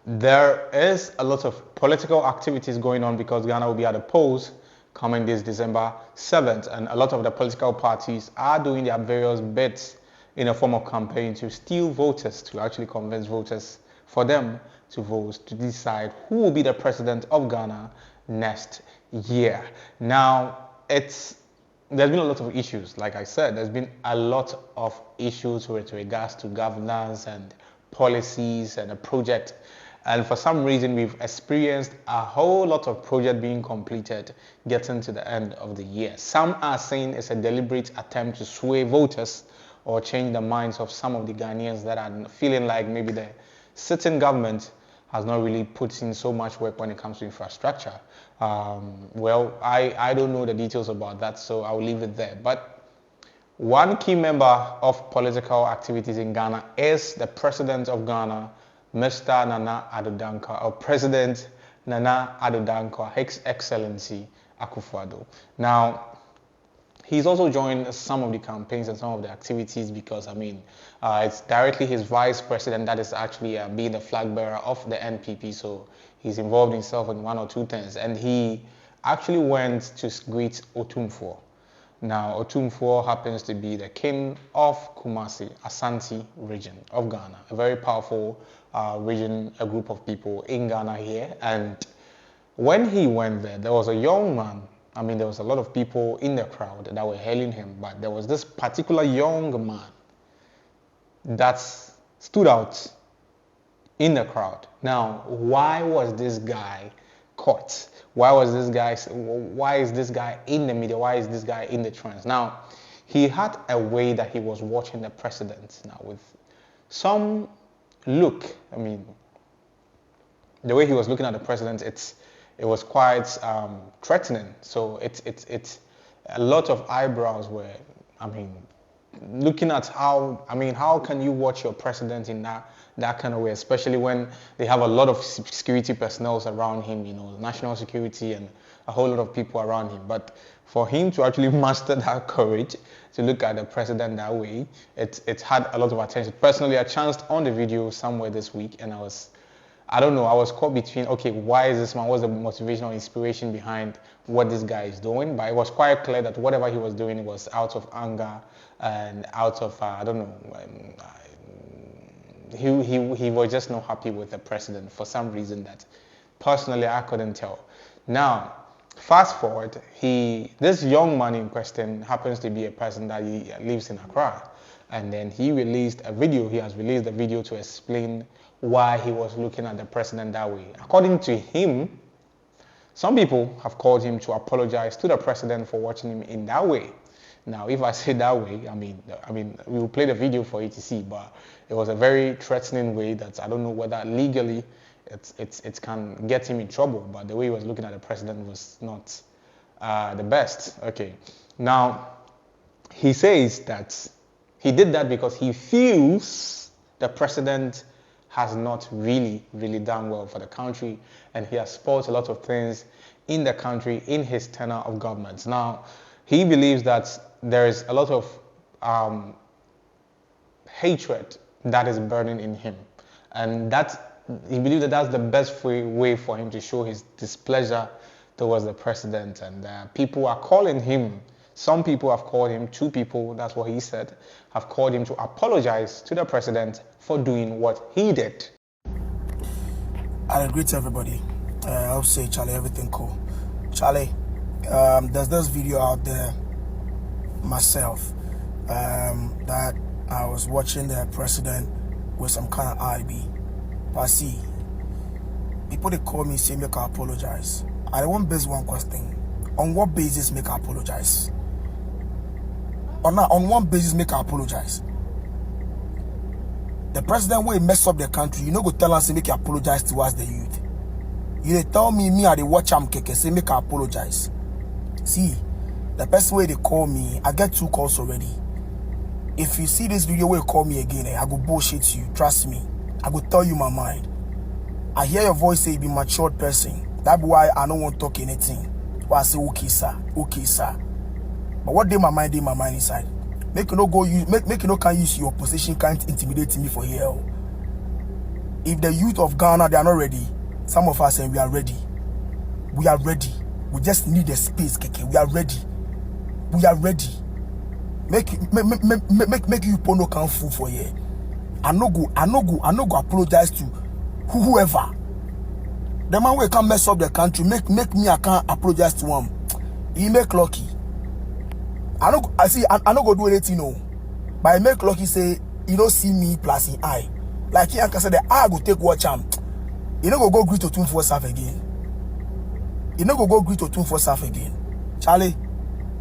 There is a lot of political activities going on because Ghana will be at the polls coming this December 7th, and a lot of the political parties are doing their various bits in a form of campaign to steal voters, to actually convince voters for them to vote to decide who will be the president of Ghana next year. Now, there's been a lot of issues. Like I said, there's been a lot of issues with regards to governance and policies and a project. And for some reason, we've experienced a whole lot of project being completed getting to the end of the year. Some are saying it's a deliberate attempt to sway voters or change the minds of some of the Ghanaians that are feeling like maybe the sitting government has not really put in so much work when it comes to infrastructure. Well, I don't know the details about that, so I'll leave it there. But one key member of political activities in Ghana is the president of Ghana, Mr. Nana Addo Dankwa, or President Nana Addo Dankwa, His Excellency Akufo-Addo. Now, he's also joined some of the campaigns and some of the activities because, it's directly his vice president that is actually being the flag bearer of the NPP. So he's involved himself in one or two things. And he actually went to greet Otumfuo. Now, Otumfuo happens to be the king of Kumasi, Asante region of Ghana, a very powerful region, a group of people in Ghana here. And when he went there was a young man. There was a lot of people in the crowd that were hailing him, but there was this particular young man that stood out in the crowd. Now, why was this guy caught? Why is this guy in the media? Why is this guy in the trends? Now, he had a way that he was watching the president. Now, with some look, the way he was looking at the president, it was quite threatening. So it's a lot of eyebrows were, looking at how can you watch your president in that kind of way, especially when they have a lot of security personnel around him, national security and a whole lot of people around him. But for him to actually master that courage to look at the president that way, it had a lot of attention. Personally, I chanced on the video somewhere this week, and I was caught between, okay, why is this man, what's the motivational inspiration behind what this guy is doing? But it was quite clear that whatever he was doing was out of anger and out of, he was just not happy with the president for some reason that personally I couldn't tell. Now, fast forward, this young man in question happens to be a person that he lives in Accra. And then he has released a video to explain why he was looking at the president that way. According to him, some people have called him to apologize to the president for watching him in that way. Now, if I say that way, we will play the video for you to see, but it was a very threatening way that I don't know whether legally it can get him in trouble, but the way he was looking at the president was not the best. Okay. Now, he says that he did that because he feels the president has not really done well for the country, and he has spoiled a lot of things in the country in his tenure of government. Now, he believes that there is a lot of hatred that is burning in him, and he believes that that's the best way for him to show his displeasure towards the president. And people are calling him. Some people have called him, 2 people, that's what he said, have called him to apologize to the president for doing what he did. I agree to everybody. I'll say, Charlie, everything cool. Charlie, there's this video out there myself that I was watching the president with some kind of IB. But see, people they call me say make I apologize. I want base one question. On what basis make I apologize? Or not, on one basis make I apologize. The president will mess up the country. You know, go tell us make you apologize to us, the youth. You they tell me I they watch am keke say make I apologize. See, the person way they call me, I get 2 calls already. If you see this video, will call me again, I go bullshit you. Trust me, I go tell you my mind. I hear your voice say you be matured person. That's why I don't want to talk anything. Why I say okay sir. But what my mind inside. Make you no go use, make you no can use your position, can't intimidate me for here. If the youth of Ghana, they are not ready, some of us saying we are ready. We are ready. We just need a space, Keke. We are ready. We are ready. Make you pono can fool for you. I no go apologize to whoever. The man will come mess up the country. Make me I can't apologize to him. He make lucky. I no go do anything no. But I make lucky say you don't see me plus in eye. Like he can say the eye go take watch him. You no go greet to 247 again. You no go greet to 247 again. Charlie,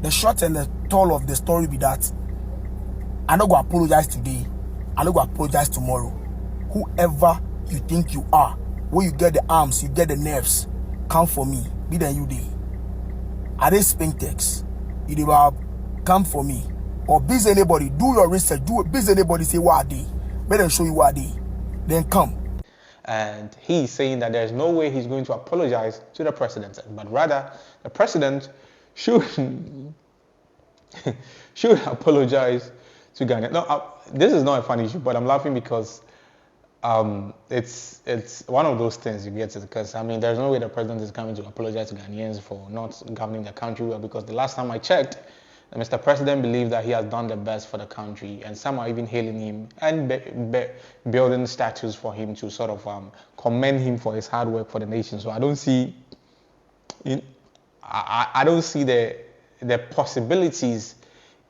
the short and the tall of the story be that I no go apologize today. I no go apologize tomorrow. Whoever you think you are, where you get the arms, you get the nerves, come for me. Be than you day. I dey Spintex. You dey come for me. Or busy anybody, do your research. Do it. Busy anybody say what they. Better show you what they. Then come. And he's saying that there's no way he's going to apologize to the president, but rather the president should should apologize to Ghana. No, this is not a funny issue, but I'm laughing because it's one of those things you get it. Because I mean, there's no way the president is coming to apologize to Ghanaians for not governing the country well. Because the last time I checked, Mr. President believes that he has done the best for the country, and some are even hailing him and building statues for him to sort of commend him for his hard work for the nation. So I don't see, I don't see the possibilities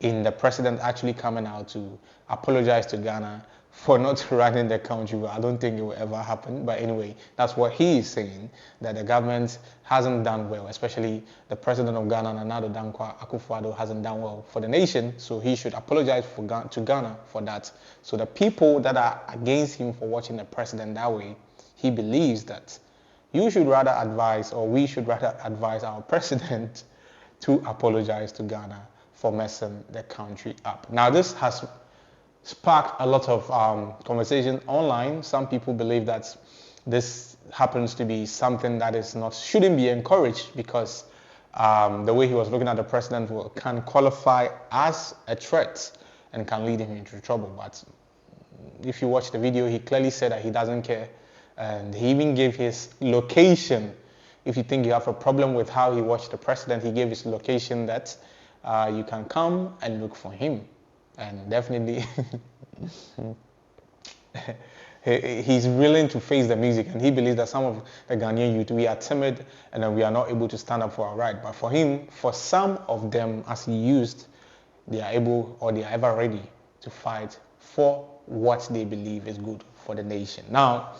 in the president actually coming out to apologize to Ghana for not running the country. Well, I don't think it will ever happen. But anyway, that's what he is saying, that the government hasn't done well, especially the president of Ghana, Nana Dankwa Akufo-Addo, hasn't done well for the nation. So he should apologize to Ghana for that. So the people that are against him for watching the president that way, he believes that you should rather advise, or we should rather advise our president to apologize to Ghana for messing the country up. Now, this has sparked a lot of conversation online. Some people believe that this happens to be something that shouldn't be encouraged, because the way he was looking at the president can qualify as a threat and can lead him into trouble. But if you watch the video, he clearly said that he doesn't care, and he even gave his location. If you think you have a problem with how he watched the president, he gave his location that you can come and look for him. And definitely he's willing to face the music, and he believes that some of the Ghanaian youth, we are timid and that we are not able to stand up for our right. But for him, for some of them, as he used, they are able, or they are ever ready to fight for what they believe is good for the nation. Now,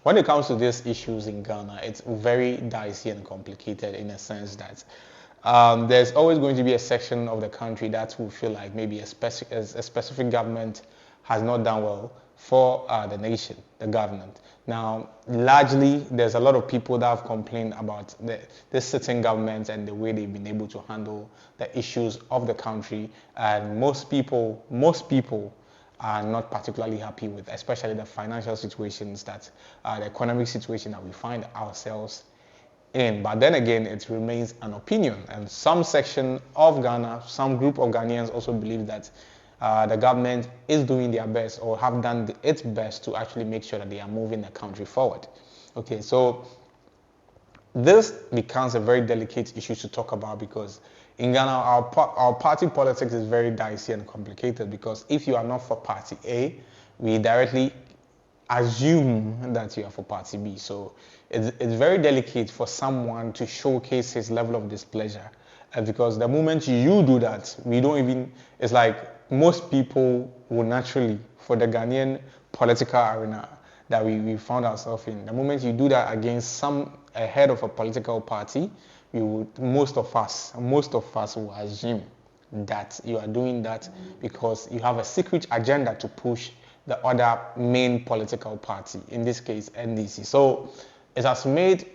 when it comes to these issues in Ghana, it's very dicey and complicated in a sense that there's always going to be a section of the country that will feel like maybe a specific government has not done well for the nation, the government. Now, largely, there's a lot of people that have complained about this sitting government and the way they've been able to handle the issues of the country. And most people are not particularly happy with, especially the financial situations the economic situation that we find ourselves in. But then again, it remains an opinion, and some section of Ghana, some group of Ghanaians also believe that the government is doing their best, or have done its best, to actually make sure that they are moving the country forward. Okay, so this becomes a very delicate issue to talk about, because in Ghana, our party politics is very dicey and complicated, because if you are not for party A, we directly assume that you are for party B. So it's very delicate for someone to showcase his level of displeasure, because the moment you do that, it's like most people will naturally, for the Ghanaian political arena that we found ourselves in, the moment you do that against a head of a political party, most of us will assume that you are doing that because you have a secret agenda to push the other main political party, in this case NDC. So it has made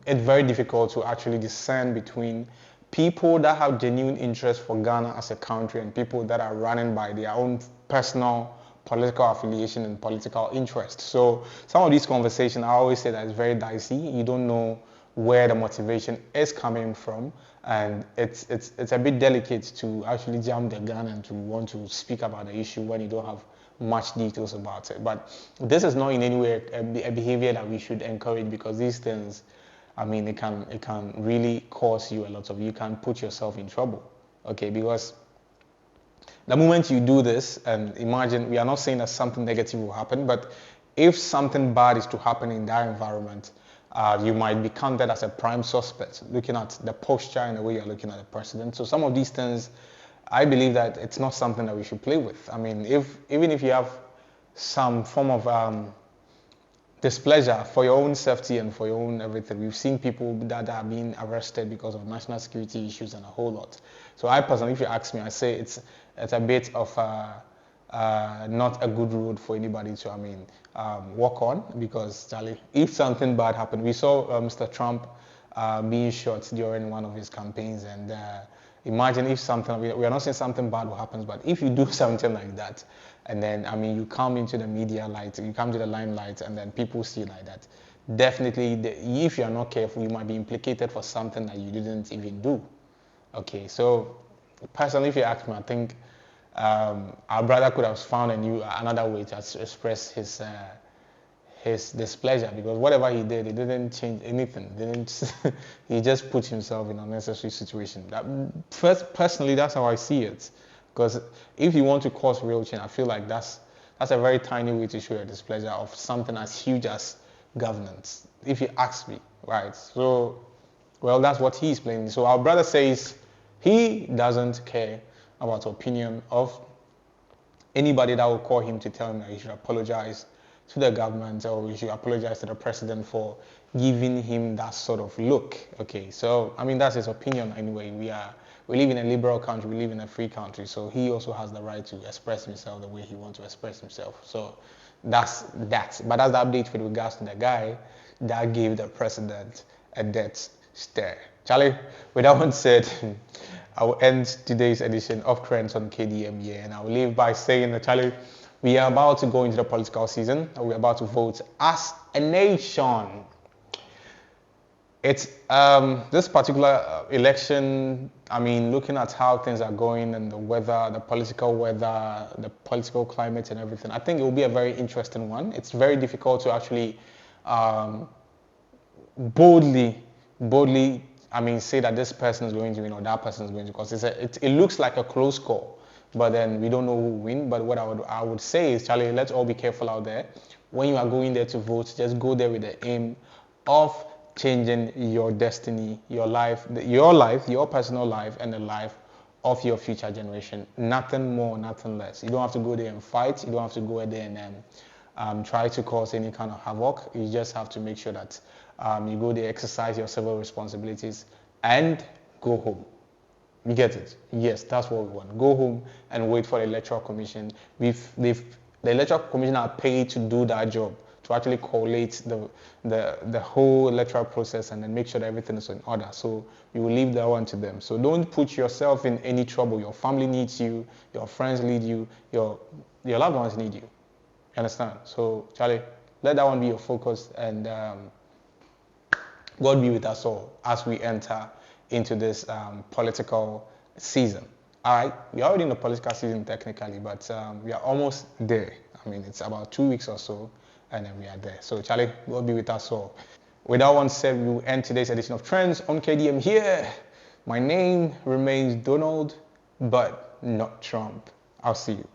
it very difficult to actually discern between people that have genuine interest for Ghana as a country and people that are running by their own personal political affiliation and political interest. So some of these conversations, I always say that it's very dicey. You don't know where the motivation is coming from, and it's a bit delicate to actually jump the gun and to want to speak about the issue when you don't have much details about it. But this is not in any way a behavior that we should encourage, because these things, I mean, it can really cause you a lot of, you can put yourself in trouble, okay? Because the moment you do this, and imagine, we are not saying that something negative will happen, but if something bad is to happen in that environment, you might be counted as a prime suspect, looking at the posture and the way you're looking at the president. So some of these things, I believe that it's not something that we should play with. I mean, even if you have some form of displeasure for your own safety and for your own everything, we've seen people that are being arrested because of national security issues and a whole lot. So I personally, if you ask me, I say it's a bit of not a good road for anybody to, walk on, because Charlie, if something bad happened, we saw Mr. Trump being shot during one of his campaigns, and imagine if something, we are not saying something bad will happen, but if you do something like that, and then, you come into the media light, you come to the limelight, and then people see like that, definitely, if you are not careful, you might be implicated for something that you didn't even do. Okay, so personally, if you ask me, I think our brother could have found another way to express his displeasure, because whatever he did, it didn't change anything. He just put himself in an unnecessary situation. Personally, that's how I see it. Because if you want to cause real change, I feel like that's a very tiny way to show your displeasure of something as huge as governance, if you ask me, right? So, well, that's what he's playing. So our brother says he doesn't care about the opinion of anybody that will call him to tell him that he should apologize to the government, or he should apologize to the president for giving him that sort of look. Okay, so that's his opinion anyway. We live in a liberal country, we live in a free country, so he also has the right to express himself the way he wants to express himself. So that's that. But that's the update with regards to the guy that gave the president a death stare. Charlie, with that one said, I will end today's edition of Trends on KDM here, and I will leave by saying that, Charlie, we are about to go into the political season, and we're about to vote as a nation. It's this particular election, looking at how things are going and the weather, the political climate and everything, I think it will be a very interesting one. It's very difficult to actually boldly, say that this person is going to win or that person is going to, because it looks like a close call, but then we don't know who will win. But what I would say is, Charlie, let's all be careful out there. When you are going there to vote, just go there with the aim of changing your destiny, your life, your personal life, and the life of your future generation. Nothing more, nothing less. You don't have to go there and fight. You don't have to go there and try to cause any kind of havoc. You just have to make sure that you go there, exercise your civil responsibilities, and go home. You get it? Yes, that's what we want. Go home and wait for the Electoral Commission. The Electoral Commission are paid to do that job, to actually collate the whole electoral process and then make sure that everything is in order. So you will leave that one to them. So don't put yourself in any trouble. Your family needs you, your friends need you, your loved ones need you. You understand? So Charlie, let that one be your focus, and God be with us all as we enter into this political season. All right, we are already in the political season technically, but we are almost there. It's about 2 weeks or so, and then we are there. So Charlie, God be with us all. With that one said, we will end today's edition of Trends on KDM here. My name remains Donald, but not Trump. I'll see you.